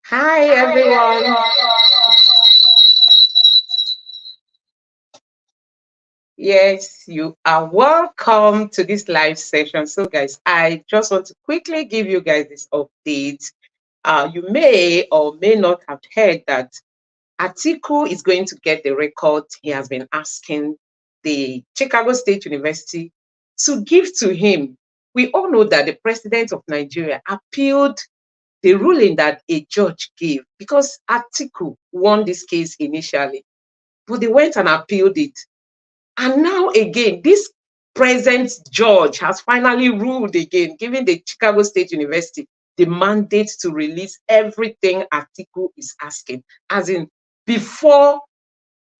Hi, everyone. Yes, you are welcome to this live session. So, guys, I just want to quickly give you guys this update. You may or may not have heard that Atiku is going to get the record he has been asking the Chicago State University to give to him. We all know that the president of Nigeria appealed the ruling that a judge gave because Atiku won this case initially, but they went and appealed it. And now again, this present judge has finally ruled again, giving the Chicago State University the mandate to release everything Atiku is asking. As in, before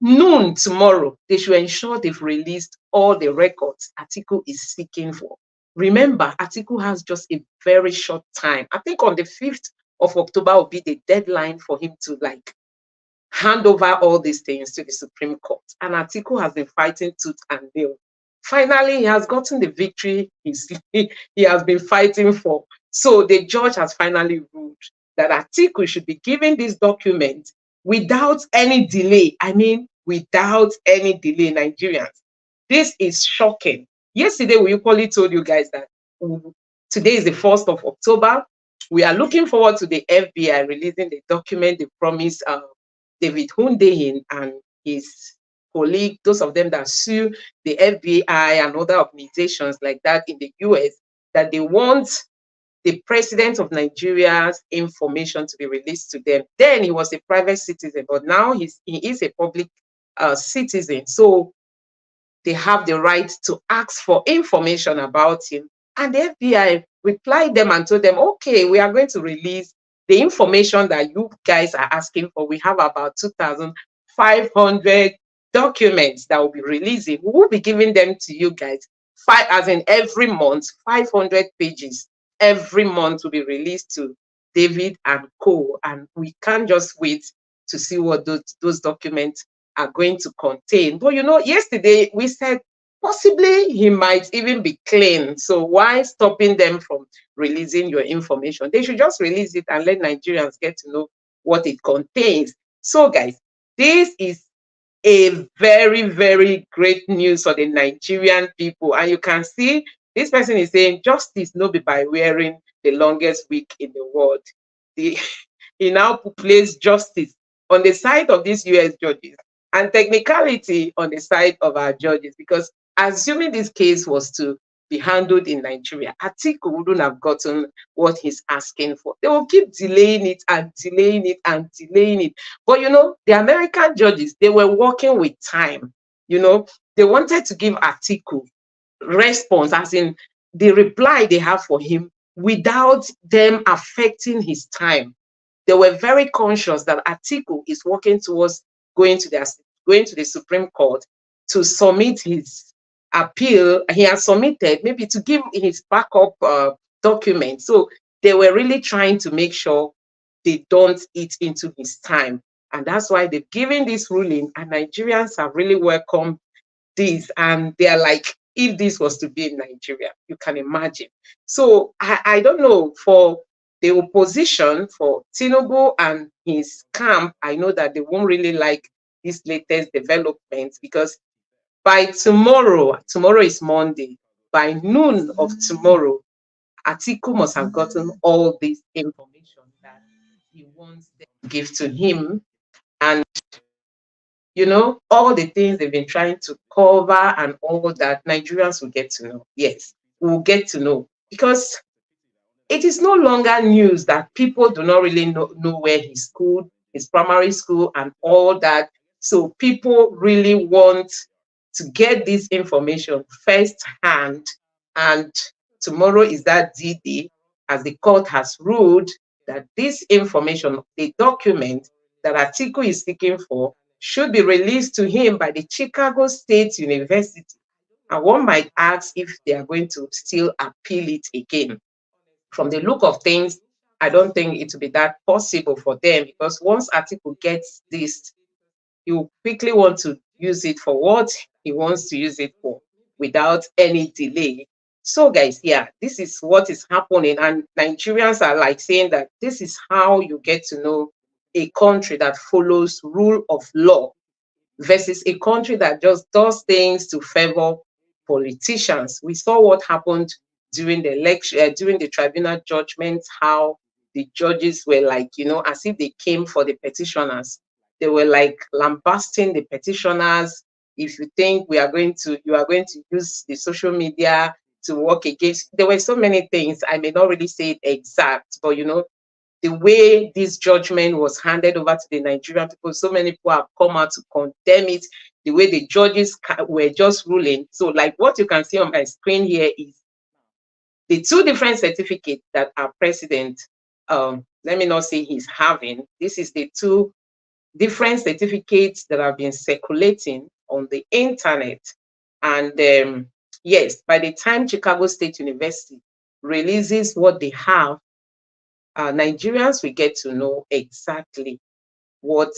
noon tomorrow, they should ensure they've released all the records Atiku is seeking for. Remember, Atiku has just a very short time. I think on the 5th of October will be the deadline for him to hand over all these things to the Supreme Court. And Atiku has been fighting tooth and nail. Finally, he has gotten the victory he has been fighting for. So the judge has finally ruled that Atiku should be given this document without any delay. I mean, without any delay, Nigerians. This is shocking. Yesterday, we equally told you guys that today is the 1st of October. We are looking forward to the FBI releasing the document they promised David Hundeyin and his colleague, those of them that sue the FBI and other organizations like that in the US, that they want the president of Nigeria's information to be released to them. Then he was a private citizen, but now he is a public citizen. So they have the right to ask for information about him. And the FBI replied them and told them, okay, we are going to release the information that you guys are asking for. We have about 2,500 documents that will be releasing. We will be giving them to you guys, as in every month, 500 pages. Every month will be released to David and Co. And we can't just wait to see what those documents are going to contain. But yesterday we said possibly he might even be clean. So why stopping them from releasing your information? They should just release it and let Nigerians get to know what it contains. So, guys, this is a very, very great news for the Nigerian people. And you can see this person is saying justice no be by wearing the longest wig in the world. He now places justice on the side of these US judges and technicality on the side of our judges, because assuming this case was to be handled in Nigeria, Atiku wouldn't have gotten what he's asking for. They will keep delaying it and delaying it and delaying it. But the American judges, they were working with time. They wanted to give Atiku response, as in the reply they have for him, without them affecting his time. They were very conscious that Atiku is working towards going to the Supreme Court to submit his appeal. He has submitted maybe to give his backup document. So they were really trying to make sure they don't eat into his time. And that's why they've given this ruling, and Nigerians have really welcomed this. And they're like, if this was to be in Nigeria, you can imagine. So I don't know, for the opposition, for Tinubu and his camp, I know that they won't really like this latest development, because by tomorrow is Monday, by noon of tomorrow, Atiku must have gotten all this information that he wants them to give to him. And all the things they've been trying to cover and all that, Nigerians will get to know. Yes, we'll get to know, because it is no longer news that people do not really know where he schooled, his primary school and all that. So people really want to get this information firsthand. And tomorrow is that D-Day, as the court has ruled that this information, the document that Atiku is seeking for, should be released to him by the Chicago State University. And one might ask if they are going to still appeal it again. From the look of things, I don't think it will be that possible for them, because once Atiku gets this, he will quickly want to use it for what he wants to use it for without any delay. So guys, yeah, this is what is happening, and Nigerians are like saying that this is how you get to know a country that follows rule of law versus a country that just does things to favor politicians. We saw what happened during the election, during the tribunal judgment, how the judges were like, as if they came for the petitioners. They were like lambasting the petitioners. If you think you are going to use the social media to work against, there were so many things. I may not really say it exact, but the way this judgment was handed over to the Nigerian people, so many people have come out to condemn it, the way the judges were just ruling. So like what you can see on my screen here is the two different certificates that our president, let me not say he's having. This is the two different certificates that have been circulating on the internet. And yes, by the time Chicago State University releases what they have, Nigerians will get to know exactly what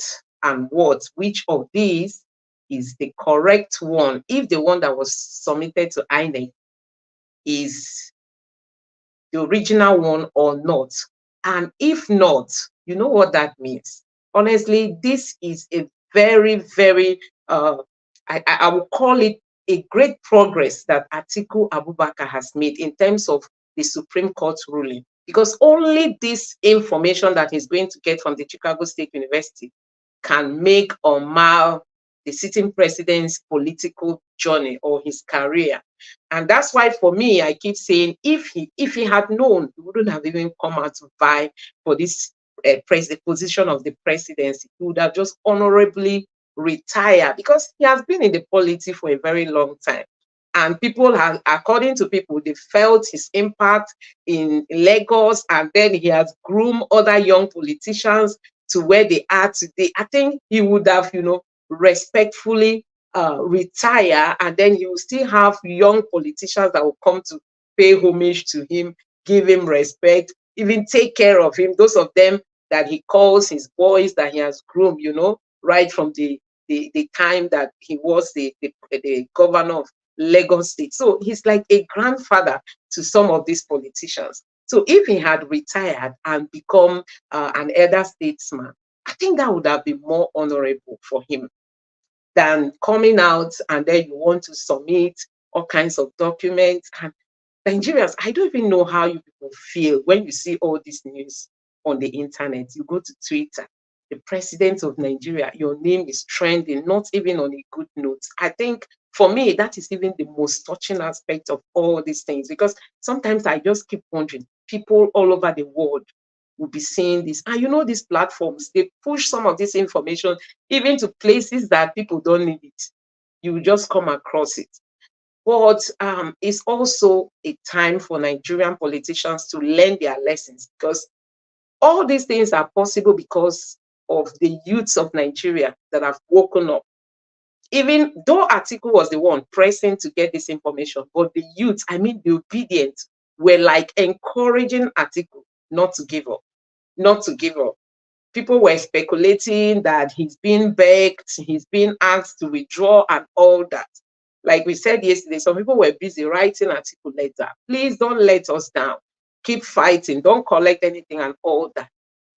which of these is the correct one, if the one that was submitted to INEC is the original one or not. And if not, you know what that means. Honestly, this is a very, very, I will call it a great progress that Atiku Abubakar has made in terms of the Supreme Court ruling. Because only this information that he's going to get from the Chicago State University can make or mar the sitting president's political journey or his career. And that's why for me, I keep saying if he had known, he wouldn't have even come out to vie for this the position of the presidency. He would have just honorably retired because he has been in the polity for a very long time. And people have, according to people, they felt his impact in Lagos, and then he has groomed other young politicians to where they are today. I think he would have, respectfully retire, and then he will still have young politicians that will come to pay homage to him, give him respect, even take care of him. Those of them that he calls his boys that he has groomed, right from the time that he was the governor of Lagos State. So he's like a grandfather to some of these politicians. So if he had retired and become an elder statesman, I think that would have been more honorable for him than coming out and then you want to submit all kinds of documents. And Nigerians, I don't even know how you people feel when you see all this news on the internet. You go to Twitter, the president of Nigeria, your name is trending, not even on a good note. I think for me, that is even the most touching aspect of all these things, because sometimes I just keep wondering, people all over the world will be seeing this. And these platforms, they push some of this information even to places that people don't need it. You will just come across it. But it's also a time for Nigerian politicians to learn their lessons, because all these things are possible because of the youths of Nigeria that have woken up. Even though Atiku was the one pressing to get this information, but the youths, I mean the obedient, were like encouraging Atiku not to give up, not to give up. People were speculating that he's been begged, he's been asked to withdraw and all that. Like we said yesterday, some people were busy writing article letter. Please don't let us down. Keep fighting. Don't collect anything and all that.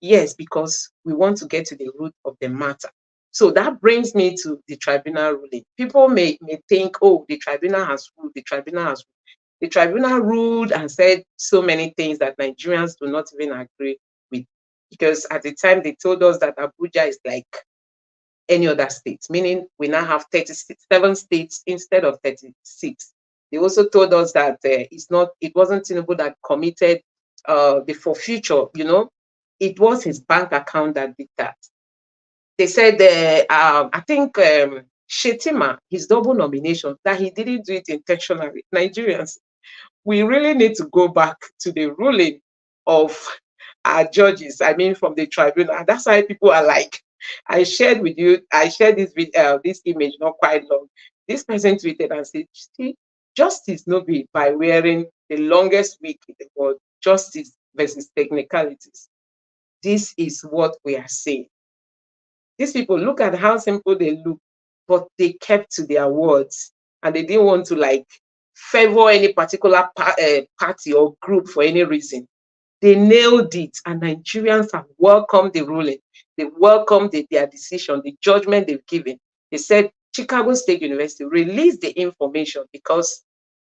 Yes, because we want to get to the root of the matter. So that brings me to the tribunal ruling. People may think, oh, the tribunal has ruled, the tribunal has ruled. The tribunal ruled and said so many things that Nigerians do not even agree with. Because at the time they told us that Abuja is like any other state, meaning we now have 37 states instead of 36. They also told us that it wasn't Tinubu that committed the forfeiture, it was his bank account that did that. They said, I think Shetima, his double nomination, that he didn't do it intentionally. Nigerians, we really need to go back to the ruling of our judges, I mean, from the tribunal. And that's why people are like, I shared this image not quite long. This person tweeted and said, see, justice no be by wearing the longest wig in the world, justice versus technicalities. This is what we are saying. These people, look at how simple they look, but they kept to their words and they didn't want to like favor any particular party or group for any reason. They nailed it, and Nigerians have welcomed the ruling. They welcomed their decision, the judgment they've given. They said Chicago State University released the information because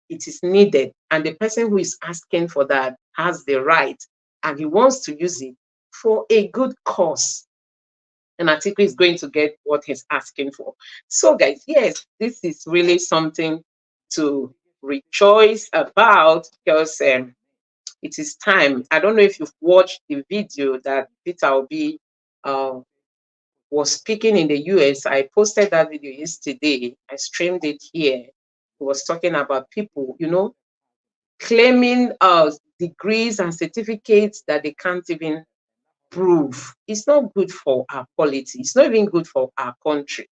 it is needed, and the person who is asking for that has the right, and he wants to use it for a good cause. And Atiku is going to get what he's asking for. So, guys, yes, this is really something to rejoice about, because it is time. I don't know if you've watched the video that Peter Obi was speaking in the US. I posted that video yesterday. I streamed it here. He was talking about people, claiming degrees and certificates that they can't even prove. It's not good for our polity. It's not even good for our country.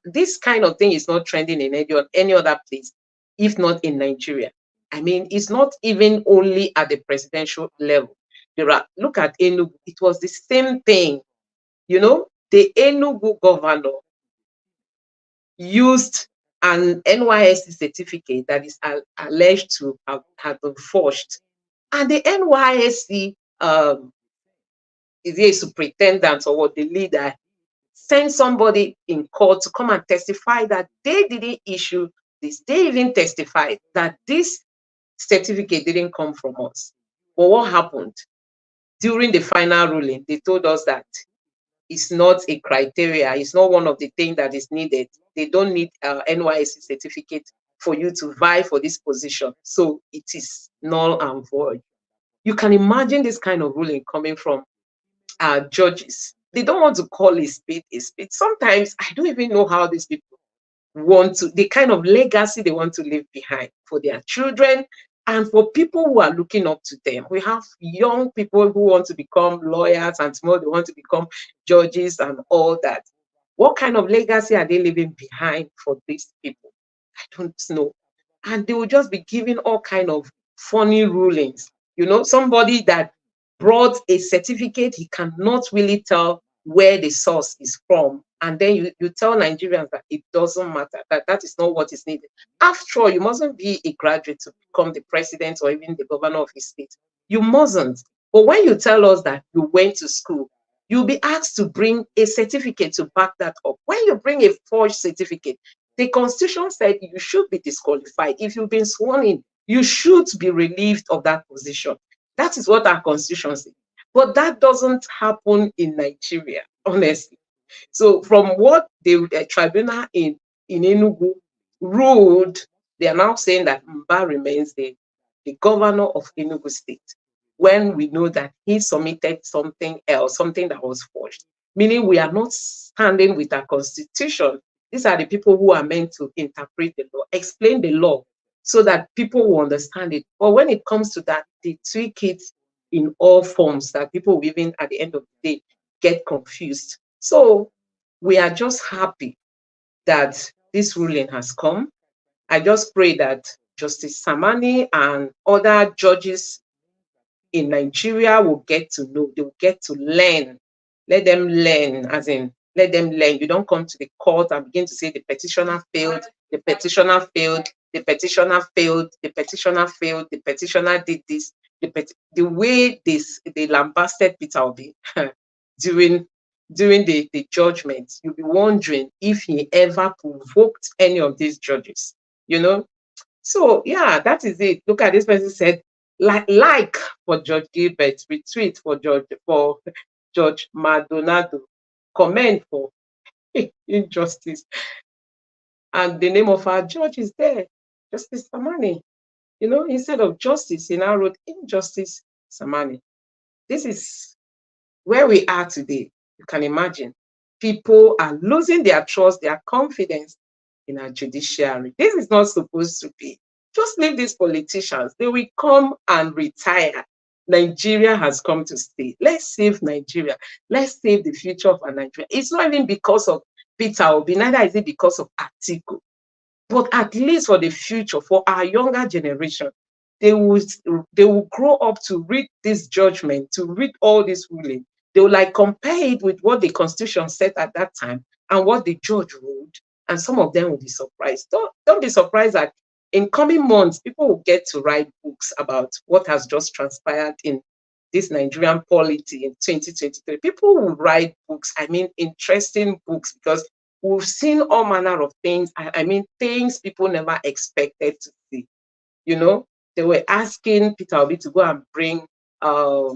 This kind of thing is not trending in any other place, if not in Nigeria. I mean, it's not even only at the presidential level. Look at Enugu. It was the same thing. The Enugu governor used an NYSC certificate that is alleged to have been forged. And the NYSC, is a superintendent or what, the leader, send somebody in court to come and testify that they didn't issue this. They even testified that this certificate didn't come from us. But what happened? During the final ruling, they told us that it's not a criteria. It's not one of the things that is needed. They don't need NYSC certificate for you to vie for this position. So it is null and void. You can imagine this kind of ruling coming from judges. They don't want to call a spade a spade. Sometimes I don't even know how these people want to, the kind of legacy they want to leave behind for their children and for people who are looking up to them. We have young people who want to become lawyers, and tomorrow they want to become judges and all that. What kind of legacy are they leaving behind for these people? I don't know. And they will just be giving all kind of funny rulings. Somebody that brought a certificate, he cannot really tell where the source is from. And then you tell Nigerians that it doesn't matter, that is not what is needed. After all, you mustn't be a graduate to become the president or even the governor of a state. You mustn't. But when you tell us that you went to school, you'll be asked to bring a certificate to back that up. When you bring a forged certificate, the Constitution said you should be disqualified. If you've been sworn in, you should be relieved of that position. That is what our Constitution says. But that doesn't happen in Nigeria, honestly. So from what the tribunal in Enugu ruled, they are now saying that Mba remains the governor of Enugu State, when we know that he submitted something else, something that was forged. Meaning we are not standing with our Constitution. These are the people who are meant to interpret the law, explain the law, so that people will understand it. But when it comes to that, they tweak it in all forms that people will even, at the end of the day, get confused. So we are just happy that this ruling has come. I just pray that Justice Samani and other judges in Nigeria will get to know, they will get to learn. Let them learn, as in, let them learn. You don't come to the court and begin to say the petitioner failed, the petitioner failed, the petitioner failed, the petitioner failed, the petitioner did this. The way they lambasted Peter Obi during the judgment, you'll be wondering if he ever provoked any of these judges, So yeah, that is it. Look at this person said, like for Judge Gilbert, retweet for Judge Maldonado, comment for injustice. And the name of our judge is there, Justice Samani. Instead of justice, he now wrote injustice Samani. This is where we are today. You can imagine. People are losing their trust, their confidence in our judiciary. This is not supposed to be. Just leave these politicians. They will come and retire. Nigeria has come to stay. Let's save Nigeria. Let's save the future of our Nigeria. It's not even because of Peter Obi, neither is it because of Atiku. But at least for the future, for our younger generation, they will grow up to read this judgment, to read all this ruling. They will compare it with what the Constitution said at that time and what the judge ruled, and some of them will be surprised. Don't be surprised that in coming months, people will get to write books about what has just transpired in this Nigerian polity in 2023. People will write books, I mean, interesting books, because we've seen all manner of things. I mean, things people never expected to see. You know, they were asking Peter Obi to go and bring uh,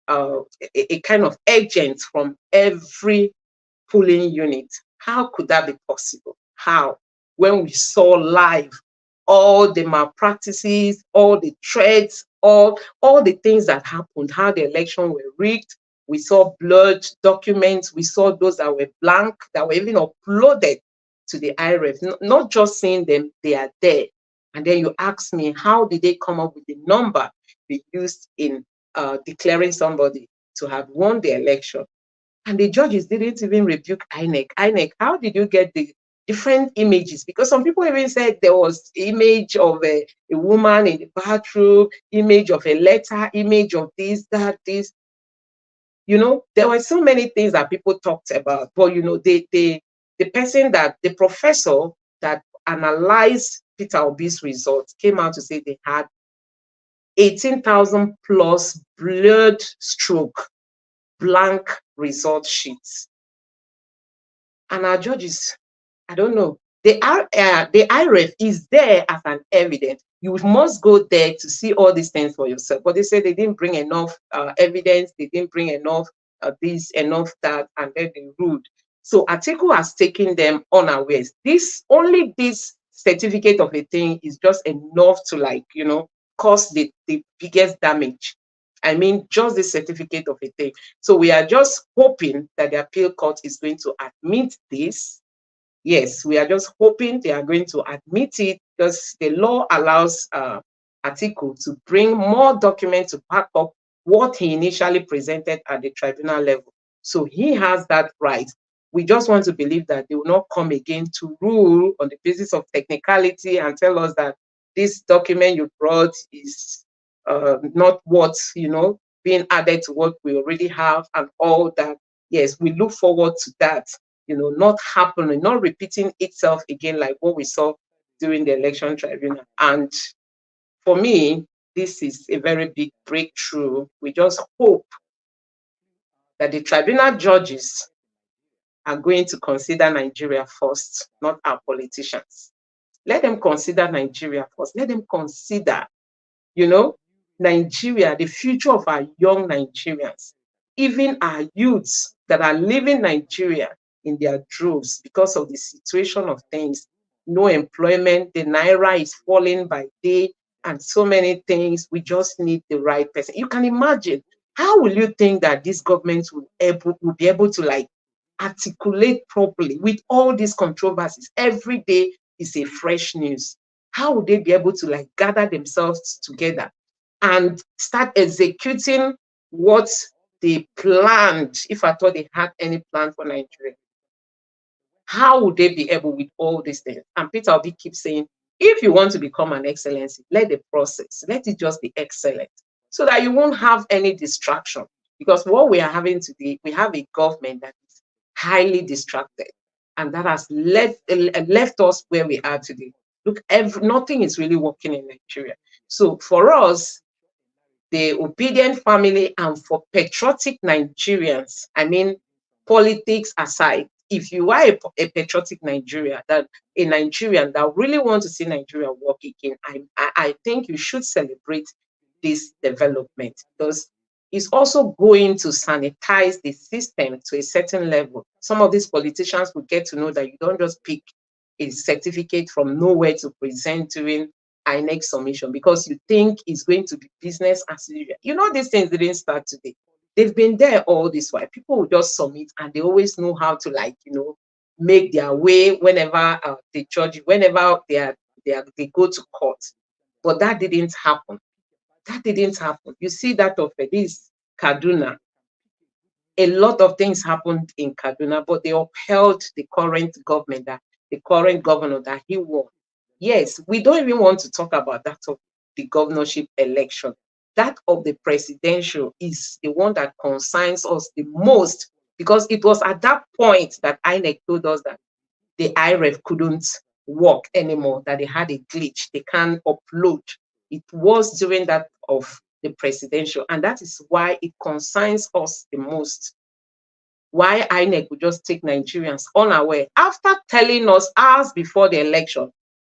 a kind of agent from every polling unit. How could that be possible? How? When we saw live all the malpractices, all the threats, all the things that happened, how the election were rigged. We saw blood documents. We saw those that were blank, that were even uploaded to the IREF. Not just seeing them, they are there. And then you ask me, how did they come up with the number they used in declaring somebody to have won the election? And the judges didn't even rebuke INEC. INEC, how did you get the different images? Because some people even said there was image of a woman in the bathroom, image of a letter, image of this, that, this. You know, there were so many things that people talked about. But, you know, the person that, the professor that analyzed Peter Obi's results came out to say they had 18,000 plus blurred stroke blank result sheets. And our judges, I don't know, the IREF is there as an evidence. You must go there to see all these things for yourself. But they said they didn't bring enough evidence, they didn't bring enough this, enough that, and then they ruled. So Atiku has taken them unawares. Only this certificate of a thing is just enough to, like, you know, cause the biggest damage. I mean, just the certificate of a thing. So we are just hoping that the appeal court is going to admit this. Yes, we are just hoping they are going to admit it, because the law allows Atiku to bring more documents to back up what he initially presented at the tribunal level. So he has that right. We just want to believe that they will not come again to rule on the basis of technicality and tell us that this document you brought is not what, you know, being added to what we already have and all that. Yes, we look forward to that, you know, not happening, not repeating itself again like what we saw during the election tribunal. And for me, this is a very big breakthrough. We just hope that the tribunal judges are going to consider Nigeria first, not our politicians. Let them consider Nigeria first. Let them consider, you know, Nigeria, the future of our young Nigerians, even our youths that are leaving Nigeria in their droves because of the situation of things. No employment, the naira is falling by day, and so many things. We just need the right person. You can imagine, how will you think that this government will be able to, like, articulate properly with all these controversies? Every day is a fresh news. How would they be able to, like, gather themselves together and start executing what they planned, if at all they had any plan for Nigeria? How would they be able with all these things? And Peter Obi keeps saying, if you want to become an excellency, let the process, let it just be excellent, so that you won't have any distraction. Because what we are having today, we have a government that is highly distracted, and that has left us where we are today. Look, nothing is really working in Nigeria. So for us, the obedient family, and for patriotic Nigerians, I mean, politics aside, if you are a patriotic Nigeria, that a Nigerian that really wants to see Nigeria work again, I think you should celebrate this development, because it's also going to sanitize the system to a certain level. Some of these politicians will get to know that you don't just pick a certificate from nowhere to present during INEC submission because you think it's going to be business as usual. You know, these things didn't start today. They've been there all this while. People will just submit, and they always know how to, like, you know, make their way whenever they judge, whenever they go to court. But that didn't happen. That didn't happen. You see that of this Kaduna. A lot of things happened in Kaduna, but they upheld the current government, that the current governor that he won. Yes, we don't even want to talk about that of the governorship election. That of the presidential is the one that concerns us the most, because it was at that point that INEC told us that the IREF couldn't work anymore, that they had a glitch. They can't upload. It was during that of the presidential, and that is why it concerns us the most. Why INEC would just take Nigerians unaware after telling us hours before the election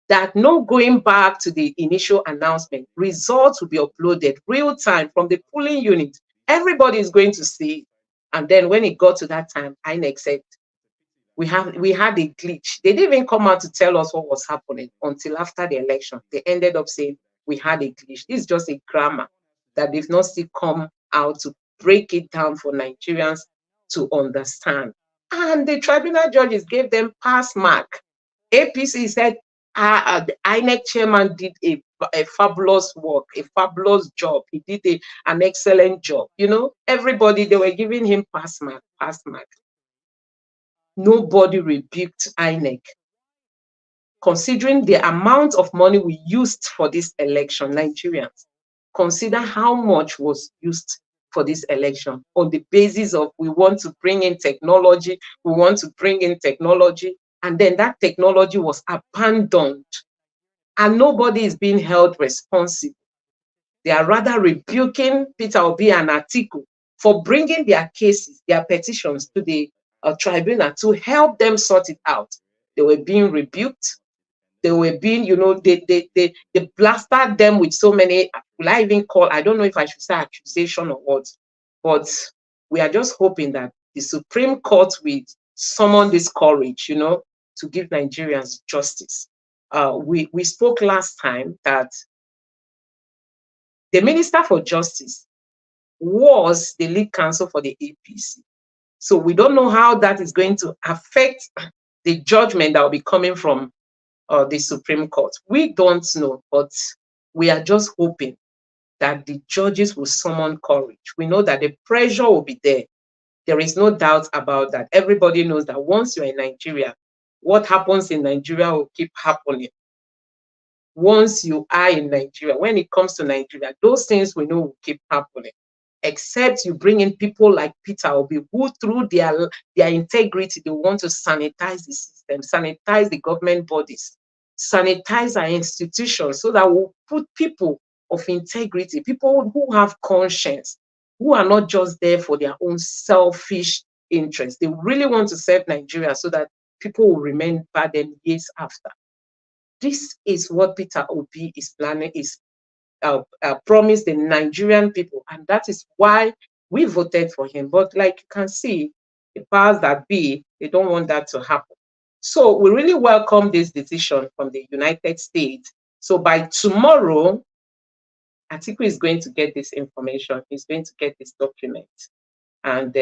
that no going back to the initial announcement. Results will be uploaded real time from the polling unit. Everybody is going to see it. And then when it got to that time, INEC said, we had a glitch. They didn't even come out to tell us what was happening until after the election. They ended up saying we had a glitch. This is just a grammar that they've not still come out to break it down for Nigerians to understand. And the tribunal judges gave them pass mark. APC said the INEC chairman did a fabulous work, a fabulous job. He did an excellent job. You know, everybody, they were giving him pass mark, pass mark. Nobody rebuked INEC. Considering the amount of money we used for this election, Nigerians, consider how much was used for this election on the basis of we want to bring in technology, and then that technology was abandoned and nobody is being held responsible. They are rather rebuking Peter Obi and Atiku for bringing their cases, their petitions to the tribunal to help them sort it out. They were being rebuked. They were being, they blasted them with so many, will I even call, I don't know if I should say accusation or what, but we are just hoping that the Supreme Court will summon this courage, to give Nigerians justice. We spoke last time that the Minister for Justice was the lead counsel for the APC. So we don't know how that is going to affect the judgment that will be coming from the Supreme Court. We don't know, but we are just hoping that the judges will summon courage. We know that the pressure will be there. There is no doubt about that. Everybody knows that once you're in Nigeria, what happens in Nigeria will keep happening. Once you are in Nigeria, when it comes to Nigeria, those things we know will keep happening. Except you bring in people like Peter Obi, who through their integrity, they want to sanitize the system, sanitize the government bodies, sanitize our institutions so that we'll put people of integrity, people who have conscience, who are not just there for their own selfish interests. They really want to serve Nigeria so that people will remember them years after. This is what Peter Obi is planning, promised the Nigerian people, and that is why we voted for him. But like you can see, the powers that be, they don't want that to happen. So we really welcome this decision from the United States. So by tomorrow, Atiku is going to get this information. He's going to get this document. And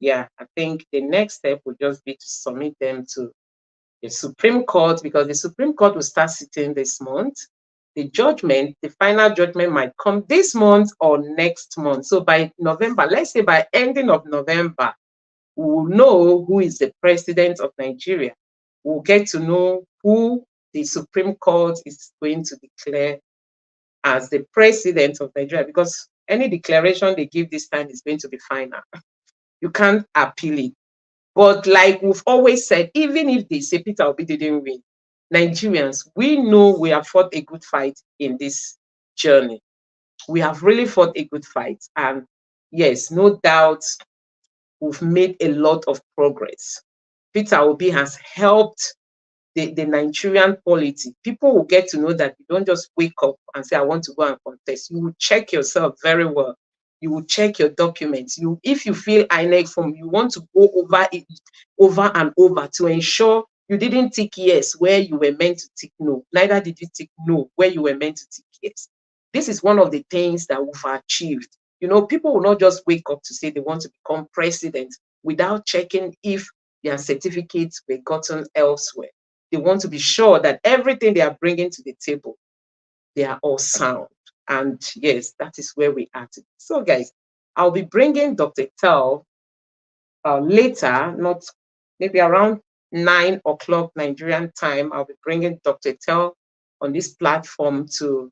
yeah, I think the next step will just be to submit them to the Supreme Court, because the Supreme Court will start sitting this month. The judgment, the final judgment might come this month or next month. So by November, let's say by ending of November, we will know who is the president of Nigeria. We'll get to know who the Supreme Court is going to declare as the president of Nigeria, because any declaration they give this time is going to be final. You can't appeal it. But like we've always said, even if they say Peter Obi didn't win, Nigerians, we know we have fought a good fight in this journey. We have really fought a good fight. And yes, no doubt, we've made a lot of progress. Peter Obi has helped the Nigerian polity. People will get to know that you don't just wake up and say, I want to go and contest. You will check yourself very well. You will check your documents. If you feel INEC form, you want to go over it over and over to ensure you didn't tick yes where you were meant to tick no. Neither did you tick no where you were meant to tick yes. This is one of the things that we've achieved. People will not just wake up to say they want to become president without checking if their certificates were gotten elsewhere. They want to be sure that everything they are bringing to the table, they are all sound. And yes, that is where we are today. So guys, I'll be bringing Dr. Tel later, not maybe around 9 o'clock Nigerian time. I'll be bringing Dr. Tel on this platform to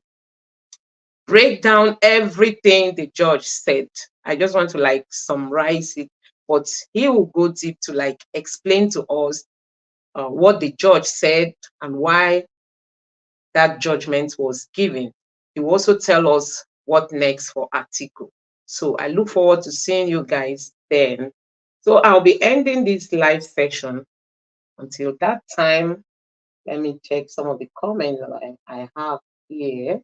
break down everything the judge said. I just want to summarize it, but he will go deep to explain to us what the judge said and why that judgment was given. He will also tell us what next for Atiku. So I look forward to seeing you guys then. So I'll be ending this live session. Until that time, let me check some of the comments that I have here.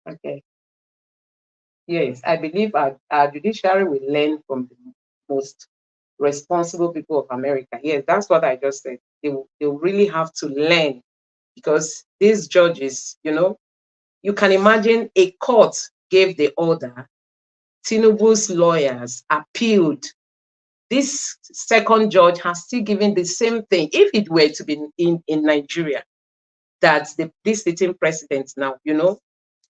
Okay. Yes, I believe our judiciary will learn from the most responsible people of America. Yes, that's what I just said. They will really have to learn, because these judges, you can imagine a court gave the order, Tinubu's lawyers appealed. This second judge has still given the same thing. If it were to be in Nigeria, that this sitting president now,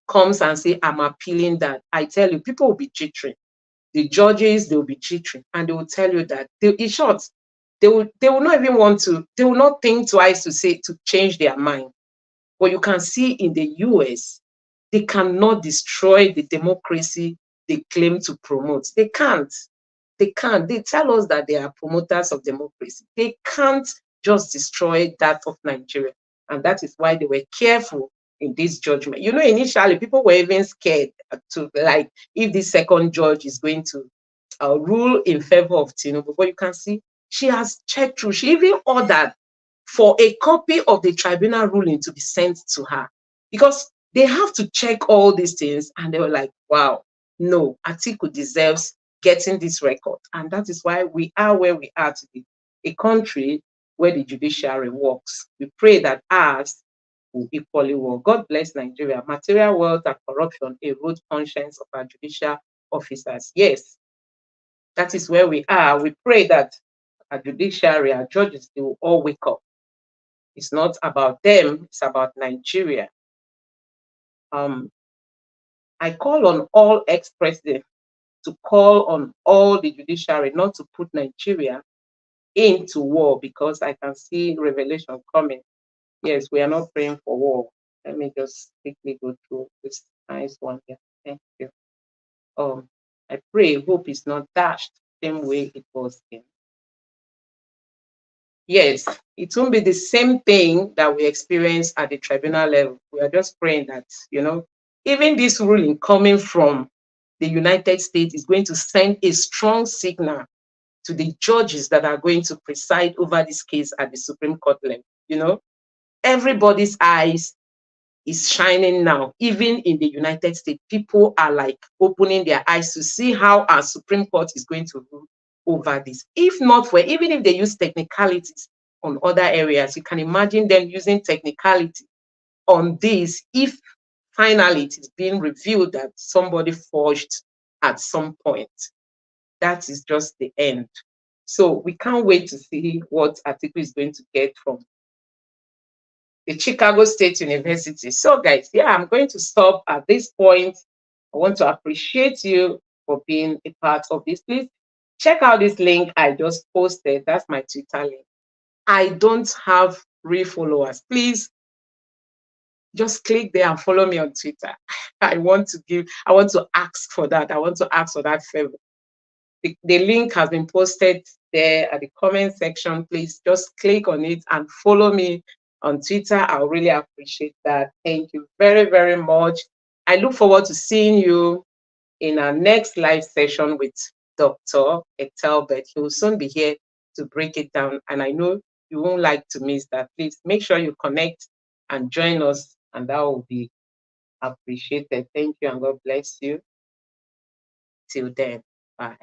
comes and say, I'm appealing that, I tell you, people will be jittering. The judges, they will be jittering, and they will tell you that, in short, they will not even want to, they will not think twice to change their mind. But you can see in the US, they cannot destroy the democracy they claim to promote. They can't. They can't. They tell us that they are promoters of democracy. They can't just destroy that of Nigeria. And that is why they were careful in this judgment. Initially, people were even scared to, like, if this second judge is going to rule in favor of Tinubu. But you can see she has checked through. She even ordered for a copy of the tribunal ruling to be sent to her, because they have to check all these things. And they were like, wow, no, Atiku deserves getting this record. And that is why we are where we are today, a country where the judiciary works. We pray that ours will equally work. God bless Nigeria. Material wealth and corruption erode conscience of our judicial officers. Yes, that is where we are. We pray that our judiciary, our judges, they will all wake up. It's not about them, it's about Nigeria. I call on all ex-presidents to call on all the judiciary not to put Nigeria into war, because I can see revelation coming. Yes, we are not praying for war. Let me just quickly go through this nice one here. Thank you. I pray hope is not dashed same way it was in. Yes, it won't be the same thing that we experience at the tribunal level. We are just praying that, even this ruling coming from the United States is going to send a strong signal to the judges that are going to preside over this case at the Supreme Court level. Everybody's eyes is shining now. Even in the United States, people are like opening their eyes to see how our Supreme Court is going to rule over this. If not for, even if they use technicalities on other areas, you can imagine them using technicality on this if finally it is being revealed that somebody forged at some point. That is just the end. So we can't wait to see what Atiku is going to get from the Chicago State University. So guys, yeah, I'm going to stop at this point. I want to appreciate you for being a part of this. Please check out this link I just posted. That's my Twitter link. I don't have real followers. Please just click there and follow me on Twitter. I want to ask for that. I want to ask for that favor. The link has been posted there at the comment section. Please just click on it and follow me on Twitter. I'll really appreciate that. Thank you very, very much. I look forward to seeing you in our next live session with Dr. Etelbert. He will soon be here to break it down. And I know you won't like to miss that. Please make sure you connect and join us, and that will be appreciated. Thank you, and God bless you. Till then, bye.